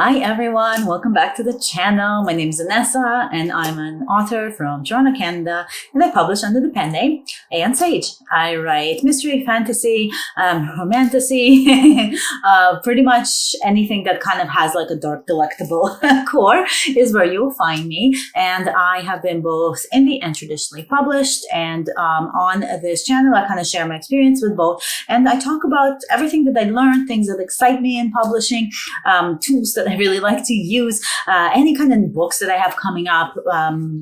Hi everyone, welcome back to the channel. My name is Vanessa and I'm an author from Toronto, Canada, and I publish under the pen name Aeon Sage. I write mystery, fantasy, romantasy, pretty much anything that kind of has like a dark delectable core is where you'll find me. And I have been both indie and traditionally published, and on this channel I kind of share my experience with both, and I talk about everything that I learned, things that excite me in publishing, tools that I really like to use, any kind of books that I have coming up,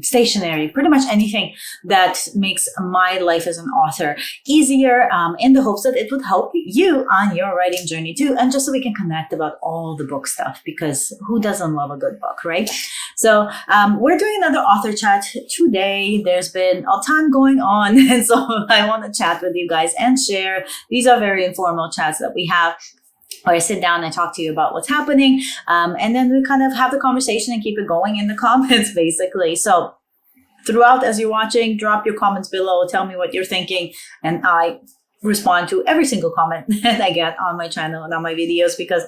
stationery, pretty much anything that makes my life as an author easier, in the hopes that it would help you on your writing journey too, and just so we can connect about all the book stuff, because who doesn't love a good book, right? So we're doing another author chat today. There's been a ton going on, and so I want to chat with you guys and share. These are very informal chats that we have, where I sit down and talk to you about what's happening. And then we kind of have the conversation and keep it going in the comments, basically. So throughout, as you're watching, drop your comments below. Tell me what you're thinking. And I respond to every single comment that I get on my channel and on my videos, because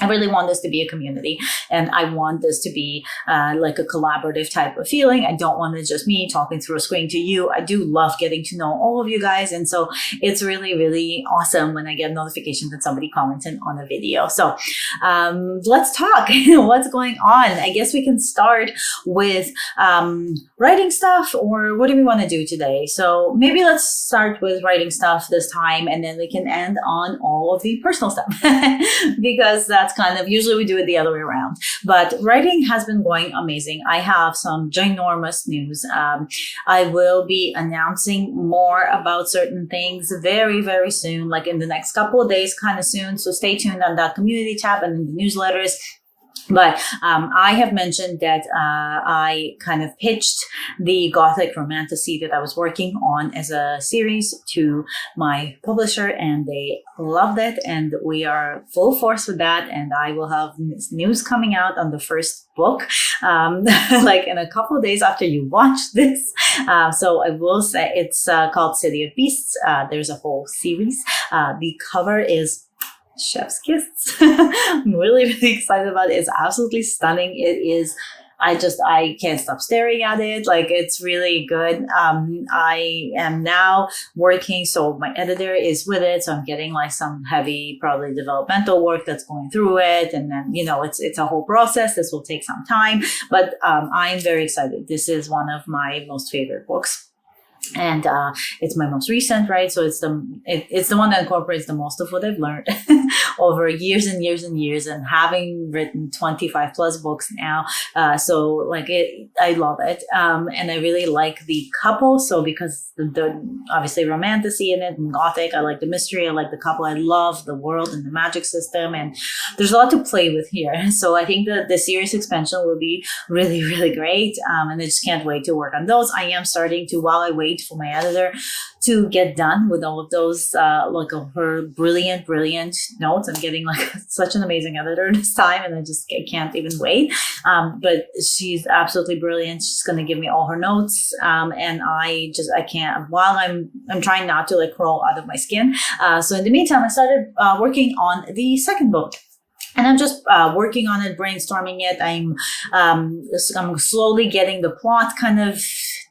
I really want this to be a community, and I want this to be like a collaborative type of feeling. I don't want it just me talking through a screen to you. I do love getting to know all of you guys, and so it's really, really awesome when I get notifications that somebody commented on a video. So let's talk. What's going on? I guess we can start with writing stuff, or what do we want to do today? So maybe let's start with writing stuff this time, and then we can end on all of the personal stuff because that's kind of, usually we do it the other way around. But writing has been going amazing. I have some ginormous news. I will be announcing more about certain things very, very soon, like in the next couple of days, kind of soon. So stay tuned on that community tab and in the newsletters. But I have mentioned that I kind of pitched the Gothic Romantasy that I was working on as a series to my publisher, and they loved it, and we are full force with that, and I will have news coming out on the first book like in a couple of days after you watch this. So I will say it's called City of Beasts. There's a whole series. The cover is chef's kiss. I'm really, really excited about it. It's absolutely stunning. It is, I can't stop staring at it. Like, it's really good. I am now working, so my editor is with it, so I'm getting like some heavy, probably developmental work that's going through it, and then, you know, it's a whole process. This will take some time, but I'm very excited. This is one of my most favorite books. And it's my most recent, right? So it's the one that incorporates the most of what I've learned over years and years and years, and having written 25 plus books now. So like I love it. And I really like the couple. So because the obviously romantasy in it and Gothic, I like the mystery, I like the couple, I love the world and the magic system, and there's a lot to play with here. So I think that the series expansion will be really, really great. And I just can't wait to work on those. I am starting to, while I wait for my editor to get done with all of those, like her brilliant notes. I'm getting like such an amazing editor this time, and I can't even wait. But she's absolutely brilliant. She's going to give me all her notes. And I can't, while I'm trying not to like crawl out of my skin. So in the meantime, I started working on the second book. And I'm just working on it, brainstorming it. I'm slowly getting the plot kind of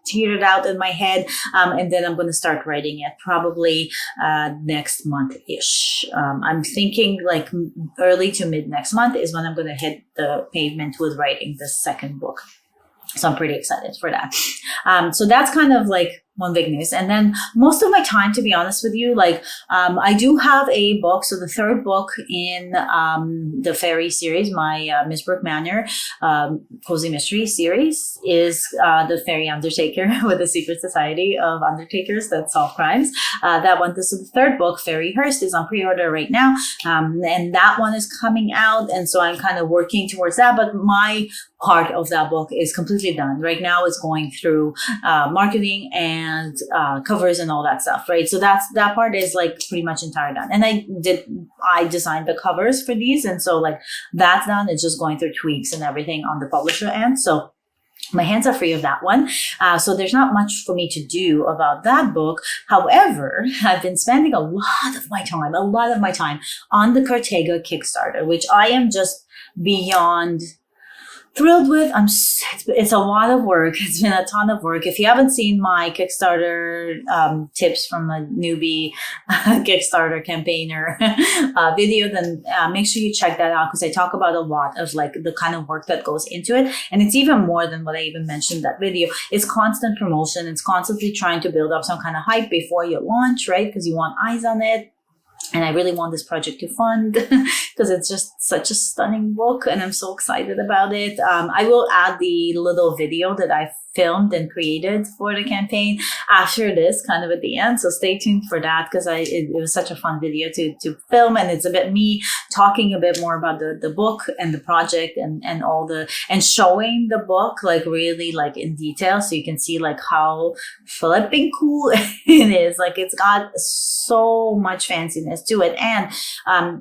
teetered out in my head, and then I'm going to start writing it probably next month-ish. I'm thinking like early to mid next month is when I'm going to hit the pavement with writing the second book. So I'm pretty excited for that. So that's kind of like one big news. And then most of my time, to be honest with you, like I do have a book. So the third book in the fairy series, my Miss Brooke Manor cozy mystery series, is the Fairy Undertaker with the Secret Society of Undertakers that solve crimes. That one, this is the third book, Fairy Hearst, is on pre-order right now. And that one is coming out. And so I'm kind of working towards that. But my part of that book is completely done. Right now it's going through marketing and covers and all that stuff, right? So that part is like pretty much entirely done. And I designed the covers for these, and so like that's done. It's just going through tweaks and everything on the publisher end. So my hands are free of that one. So there's not much for me to do about that book. However, I've been spending a lot of my time on the Kartega Kickstarter, which I am just beyond thrilled with. It's a lot of work. It's been a ton of work. If you haven't seen my Kickstarter tips from a newbie Kickstarter campaigner video, then make sure you check that out, because I talk about a lot of like the kind of work that goes into it. And it's even more than what I even mentioned in that video. It's constant promotion. It's constantly trying to build up some kind of hype before you launch, right? Because you want eyes on it. And I really want this project to fund because it's just such a stunning book and I'm so excited about it. I will add the little video that I filmed and created for the campaign after this, kind of at the end. So stay tuned for that, because it was such a fun video to film, and it's a bit me talking a bit more about the book and the project and all and showing the book like really like in detail, so you can see like how flipping cool it is. Like it's got so much fanciness to it. And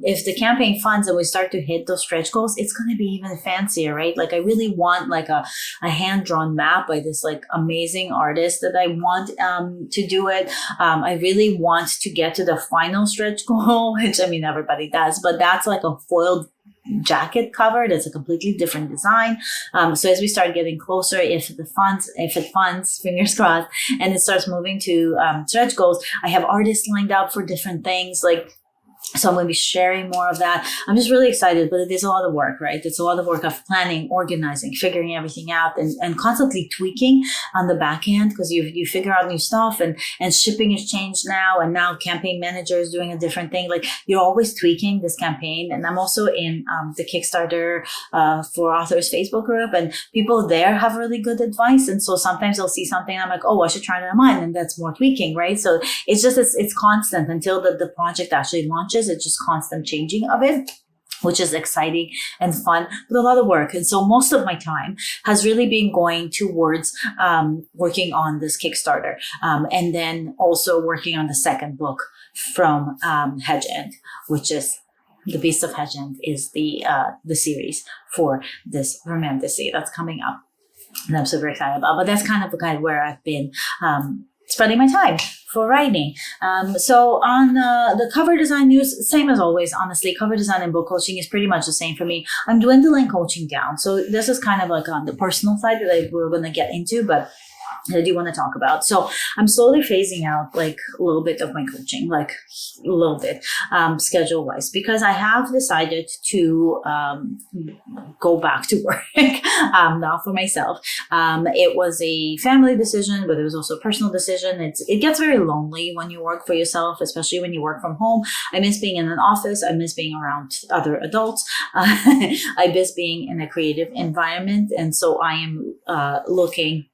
if the campaign funds and we start to hit those stretch goals, it's going to be even fancier, right? Like I really want like a hand-drawn map by this like amazing artist that I want to do it. I really want to get to the final stretch goal, which I mean everybody does, but that's like a foiled jacket cover. That's a completely different design. So as we start getting closer, if it funds, fingers crossed, and it starts moving to stretch goals, I have artists lined up for different things. Like, so I'm going to be sharing more of that. I'm just really excited, but it is a lot of work, right? It's a lot of work of planning, organizing, figuring everything out, and constantly tweaking on the back end, because you figure out new stuff and shipping has changed now. And now campaign manager is doing a different thing. Like you're always tweaking this campaign. And I'm also in the Kickstarter for Authors Facebook group, and people there have really good advice. And so sometimes they'll see something and I'm like, oh, I should try that on mine. And that's more tweaking, right? So it's constant until the project actually launches. It's just constant changing of it, which is exciting and fun, but a lot of work. And so most of my time has really been going towards working on this Kickstarter, and then also working on the second book from Hedge End, which is The Beast of Hedge End, is the series for this Romantasy that's coming up, and I'm super excited about. But that's kind of where I've been spending my time for writing. So on the cover design news, same as always, honestly, cover design and book coaching is pretty much the same for me. I'm dwindling coaching down. So this is kind of like on the personal side that we're going to get into, but I do want to talk about. So I'm slowly phasing out like a little bit of my coaching, like a little bit schedule wise, because I have decided to go back to work now for myself. It was a family decision, but it was also a personal decision. It gets very lonely when you work for yourself, especially when you work from home. I miss being in an office. I miss being around other adults. I miss being in a creative environment. And so I am looking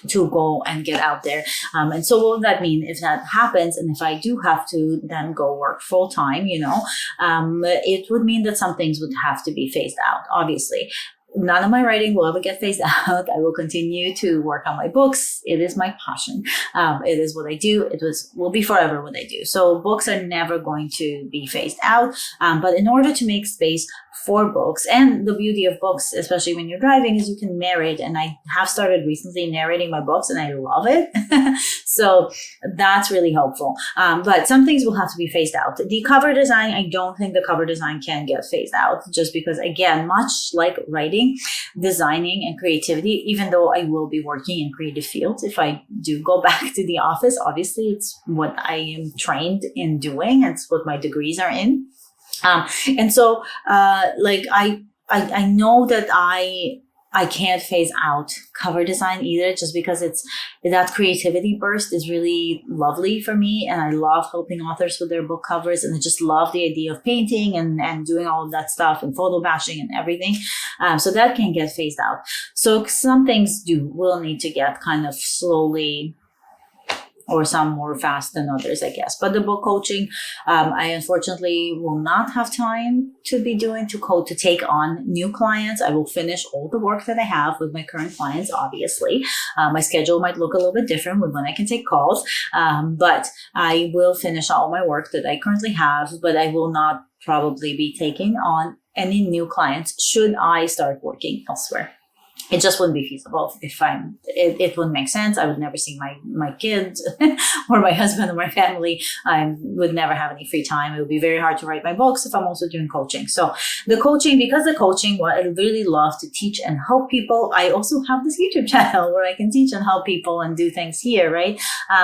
to go and get out there. And so what would that mean if that happens? And if I do have to then go work full time, it would mean that some things would have to be phased out, obviously. None of my writing will ever get phased out. I will continue to work on my books. It is my passion. It is what I do. Will be forever what I do. So books are never going to be phased out. But in order to make space for books, and the beauty of books, especially when you're driving, is you can narrate. And I have started recently narrating my books and I love it. So that's really helpful. But some things will have to be phased out. The cover design, I don't think the cover design can get phased out, just because, again, much like writing, designing and creativity, even though I will be working in creative fields, if I do go back to the office, obviously it's what I am trained in doing. It's what my degrees are in. And so, I know that I can't phase out cover design either, just because that creativity burst is really lovely for me. And I love helping authors with their book covers. And I just love the idea of painting and doing all of that stuff and photo bashing and everything. So that can get phased out. So some things will need to get kind of slowly, or some more fast than others, I guess. But the book coaching, I unfortunately will not have time to be doing to take on new clients. I will finish all the work that I have with my current clients, obviously. My schedule might look a little bit different with when I can take calls, but I will finish all my work that I currently have, but I will not probably be taking on any new clients should I start working elsewhere. it just wouldn't be feasible it wouldn't make sense. I would never see my kids or my husband or my family. I would never have any free time. It would be very hard to write my books if I'm also doing coaching. So because the coaching, what I really love to teach and help people, I also have this YouTube channel where I can teach and help people and do things here, right?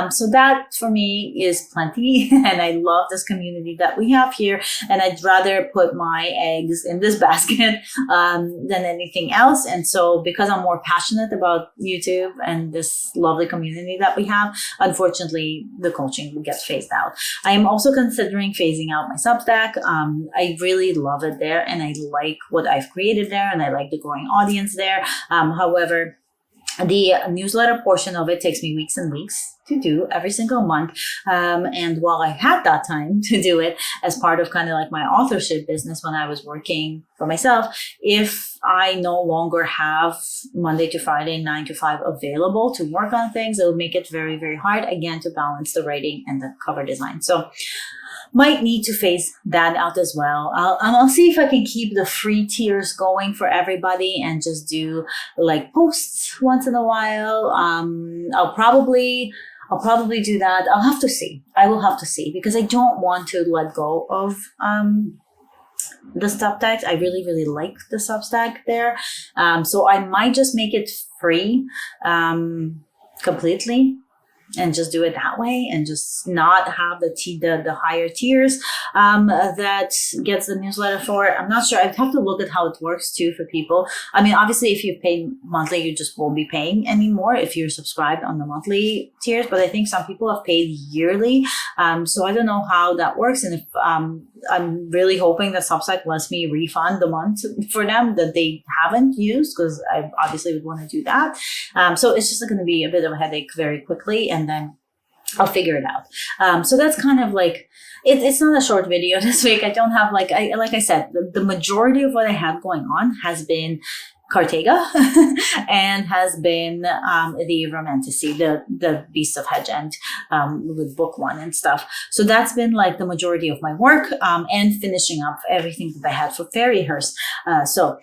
So that for me is plenty. And I love this community that we have here. And I'd rather put my eggs in this basket than anything else. And so because I'm more passionate about YouTube and this lovely community that we have, unfortunately, the coaching will get phased out. I am also considering phasing out my Substack. I really love it there, and I like what I've created there, and I like the growing audience there. However, the newsletter portion of it takes me weeks and weeks to do every single month. And while I had that time to do it as part of kind of like my authorship business when I was working for myself, if I no longer have Monday to Friday, 9 to 5 available to work on things, it will make it very, very hard again to balance the writing and the cover design. So might need to phase that out as well. I'll see if I can keep the free tiers going for everybody and just do like posts once in a while. I'll probably do that. I'll have to see. I will have to see, because I don't want to let go of the Substack. I really, really like the Substack there. So I might just make it free completely, and just do it that way, and just not have the higher tiers that gets the newsletter for it. I'm not sure. I'd have to look at how it works too for people. I mean, obviously, if you pay monthly, you just won't be paying anymore if you're subscribed on the monthly tiers. But I think some people have paid yearly. So I don't know how that works. And if I'm really hoping that Substack lets me refund the month for them that they haven't used, because I obviously would want to do that. So it's just going to be a bit of a headache very quickly, and then I'll figure it out. So that's kind of like, it's not a short video this week. I don't have like I said, the majority of what I had going on has been Kartega and has been the Romantasy, the Beasts of Hedge-End with book 1 and stuff. So that's been like the majority of my work, and finishing up everything that I had for Fairyhurst. So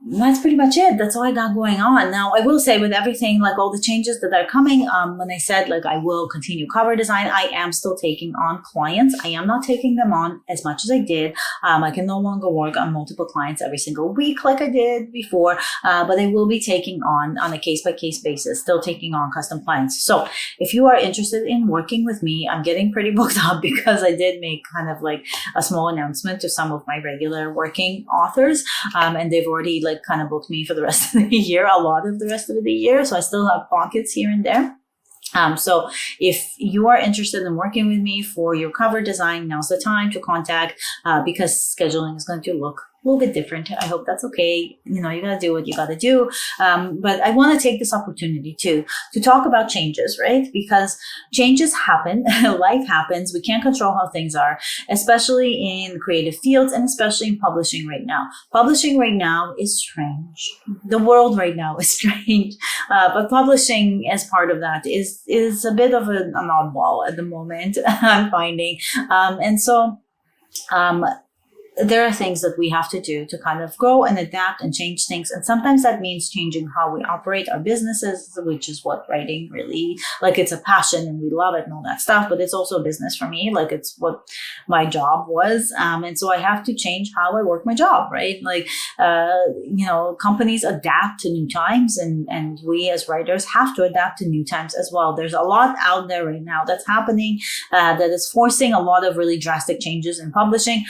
that's pretty much it. That's all I got going on. Now, I will say with everything, like all the changes that are coming, when I said like I will continue cover design, I am still taking on clients. I am not taking them on as much as I did. I can no longer work on multiple clients every single week like I did before, but I will be taking on a case-by-case basis, still taking on custom clients. So if you are interested in working with me, I'm getting pretty booked up, because I did make kind of like a small announcement to some of my regular working authors, and they've already like kind of booked me for the rest of the year, a lot of the rest of the year. So I still have pockets here and there. So if you are interested in working with me for your cover design, now's the time to contact, because scheduling is going to look a little bit different. I hope that's okay. You know, you got to do what you got to do. But I want to take this opportunity to talk about changes, right? Because changes happen, life happens. We can't control how things are, especially in creative fields, and especially in publishing right now. Publishing right now is strange. The world right now is strange. But publishing as part of that is a bit of an oddball at the moment, I'm finding. And so, there are things that we have to do to kind of grow and adapt and change things. And sometimes that means changing how we operate our businesses, which is what writing really, like, it's a passion and we love it and all that stuff, but it's also a business for me. Like, it's what my job was. And so I have to change how I work my job, right? Like, companies adapt to new times, and we as writers have to adapt to new times as well. There's a lot out there right now that's happening that is forcing a lot of really drastic changes in publishing.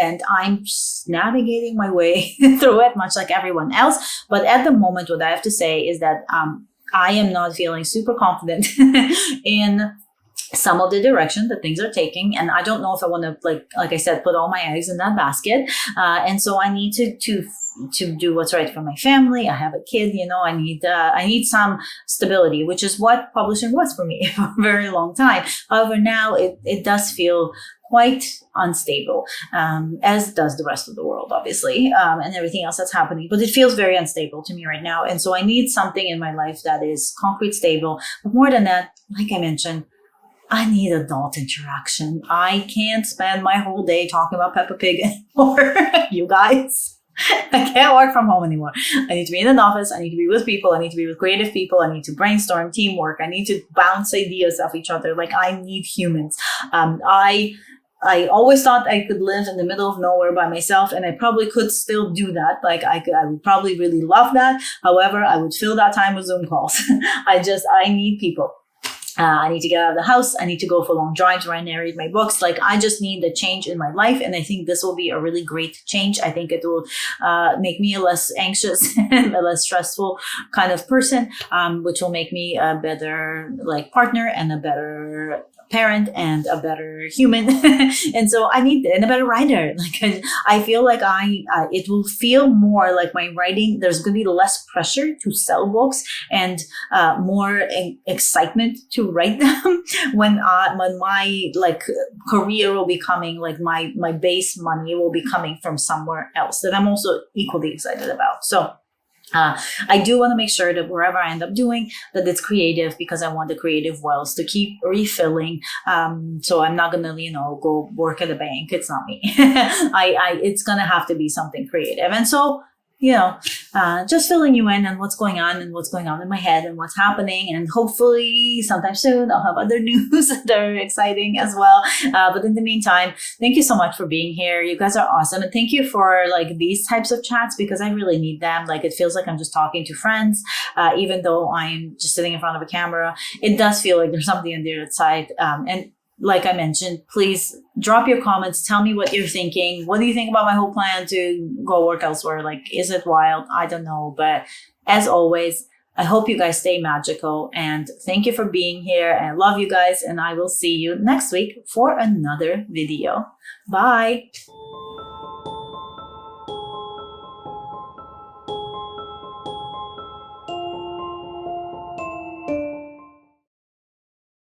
And I'm navigating my way through it, much like everyone else. But at the moment, what I have to say is that I am not feeling super confident in some of the direction that things are taking. And I don't know if I want to, like I said, put all my eggs in that basket. And so I need to do what's right for my family. I have a kid, I need some stability, which is what publishing was for me for a very long time. However, now it does feel quite unstable, as does the rest of the world, obviously, and everything else that's happening. But it feels very unstable to me right now. And so I need something in my life that is concrete, stable. But more than that, like I mentioned, I need adult interaction. I can't spend my whole day talking about Peppa Pig anymore, you guys. I can't work from home anymore. I need to be in an office. I need to be with people. I need to be with creative people. I need to brainstorm, teamwork. I need to bounce ideas off each other. Like, I need humans. I always thought I could live in the middle of nowhere by myself, and I probably could still do that. Like, I would probably really love that. However, I would fill that time with Zoom calls. I need people. I need to get out of the house. I need to go for long drives where I narrate my books. Like, I just need a change in my life. And I think this will be a really great change. I think it will make me a less anxious and a less stressful kind of person, which will make me a better like partner and a better parent and a better human. And so and a better writer. Like, I feel like it will feel more like my writing. There's going to be less pressure to sell books and more excitement to write them when my like career will be coming, like my base money will be coming from somewhere else that I'm also equally excited about. So I do want to make sure that wherever I end up doing, that it's creative, because I want the creative wells to keep refilling. So I'm not gonna, go work at a bank. It's not me. It's gonna have to be something creative. And so, just filling you in on what's going on in my head and what's happening. And hopefully sometime soon I'll have other news that are exciting as well. But in the meantime, thank you so much for being here. You guys are awesome. And thank you for like these types of chats, because I really need them. Like, it feels like I'm just talking to friends, even though I'm just sitting in front of a camera. It does feel like there's something on the other side. And like I mentioned, please drop your comments. Tell me what you're thinking. What do you think about my whole plan to go work elsewhere? Like, is it wild? I don't know. But as always, I hope you guys stay magical, and thank you for being here. And I love you guys, and I will see you next week for another video. Bye.